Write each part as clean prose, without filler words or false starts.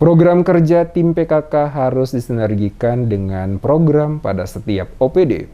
Program kerja tim PKK harus disinergikan dengan program pada setiap OPD.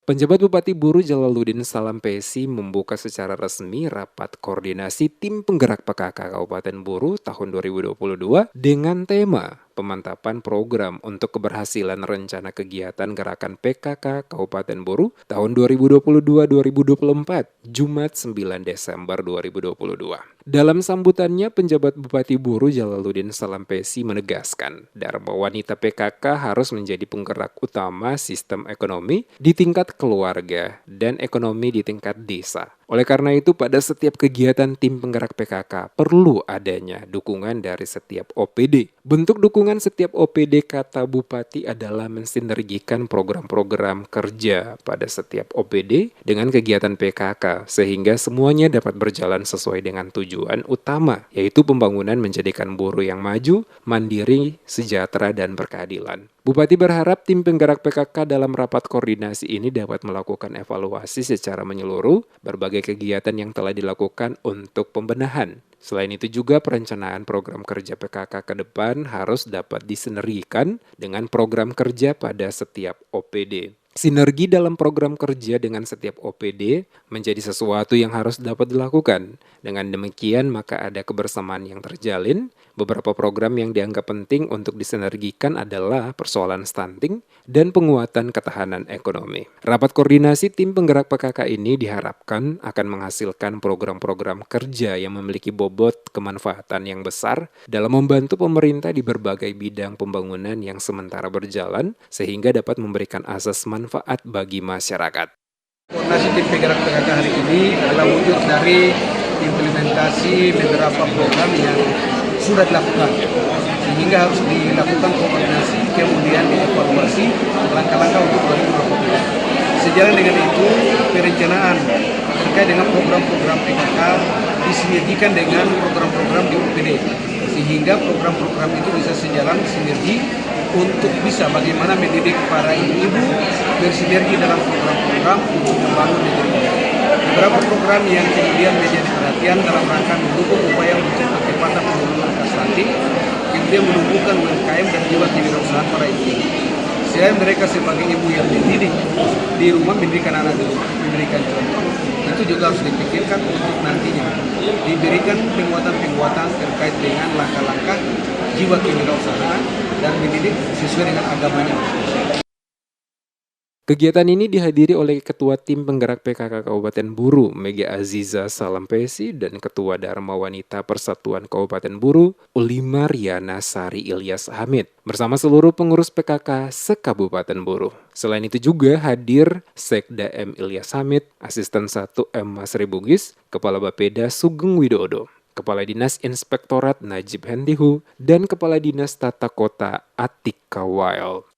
Penjabat Bupati Buru Jalaluddin Salampesi membuka secara resmi rapat koordinasi tim penggerak PKK Kabupaten Buru tahun 2022 dengan tema pemantapan program untuk keberhasilan rencana kegiatan gerakan PKK Kabupaten Buru tahun 2022-2024, Jumat 9 Desember 2022. Dalam sambutannya, penjabat Bupati Buru Jalaluddin Salampesi menegaskan, Dharma Wanita PKK harus menjadi penggerak utama sistem ekonomi di tingkat keluarga dan ekonomi di tingkat desa. Oleh karena itu, pada setiap kegiatan tim penggerak PKK perlu adanya dukungan dari setiap OPD. Bentuk dukungan setiap OPD, kata Bupati, adalah mensinergikan program-program kerja pada setiap OPD dengan kegiatan PKK, sehingga semuanya dapat berjalan sesuai dengan tujuan utama, yaitu pembangunan menjadikan buruh yang maju, mandiri, sejahtera, dan berkeadilan. Bupati berharap tim penggerak PKK dalam rapat koordinasi ini dapat melakukan evaluasi secara menyeluruh berbagai kegiatan yang telah dilakukan untuk pembenahan. Selain itu juga perencanaan program kerja PKK ke depan harus dapat disinergikan dengan program kerja pada setiap OPD. Sinergi dalam program kerja dengan setiap OPD menjadi sesuatu yang harus dapat dilakukan. Dengan demikian, maka ada kebersamaan yang terjalin. Beberapa program yang dianggap penting untuk disinergikan adalah persoalan stunting dan penguatan ketahanan ekonomi. Rapat koordinasi tim penggerak PKK ini diharapkan akan menghasilkan program-program kerja yang memiliki bobot kemanfaatan yang besar dalam membantu pemerintah di berbagai bidang pembangunan yang sementara berjalan, sehingga dapat memberikan asas manfaat bagi masyarakat. Koordinasi tim penggerak PKK hari ini adalah wujud dari implementasi beberapa program yang sudah dilakukan, sehingga harus dilakukan koordinasi, kemudian dievaluasi langkah-langkah untuk 2022. Sejalan dengan itu, perencanaan terkait dengan program-program PKK disinergikan dengan program-program di OPD, sehingga program-program itu bisa sejalan sinergi untuk bisa bagaimana mendidik para ibu-ibu bersinergi dalam program-program untuk membangun negeri. Beberapa program yang kemudian menjadi perhatian dalam rangka mendukung upaya untuk percepatan penurunan angka stunting, kemudian menumbuhkan UMKM dan jiwa kewirausahaan para ibu. Selain mereka sebagai ibu yang mendidik di rumah, mendidikan anak di rumah, memberikan contoh, itu juga harus dipikirkan untuk nantinya diberikan penguatan-penguatan terkait dengan langkah-langkah jiwa kewirausahaan dan mendidik sesuai dengan agamanya. Kegiatan ini dihadiri oleh Ketua Tim Penggerak PKK Kabupaten Buru, Mega Aziza Salampesi, dan Ketua Dharma Wanita Persatuan Kabupaten Buru, Ulima Riana Sari Ilyas Hamid, bersama seluruh pengurus PKK se-Kabupaten Buru. Selain itu juga hadir Sekda M. Ilyas Hamid, Asisten 1 M. Masri Bugis, Kepala Bapeda Sugeng Widodo, Kepala Dinas Inspektorat Najib Hendihu, dan Kepala Dinas Tata Kota Atika Wael.